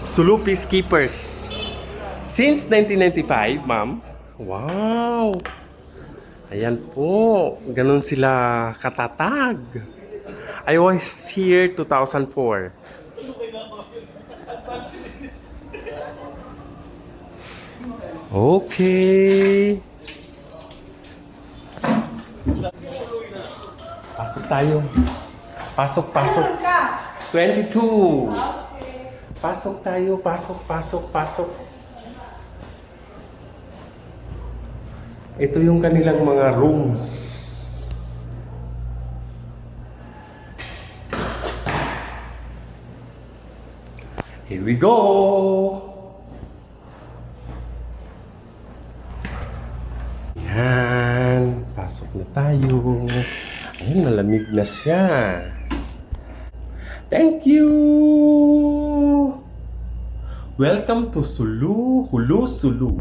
Sulu Peacekeepers. Since 1995, ma'am. Wow! Ayan po. Ganon sila katatag. I was here 2004. Okay. Pasok tayo. Pasok, pasok. 22. Pasok tayo, pasok, pasok, pasok. Ito yung kanilang mga rooms. Here we go. Yan, pasok na tayo. Ayun, malamig na siya. Thank you. Welcome to Sulu, Hulu Sulu.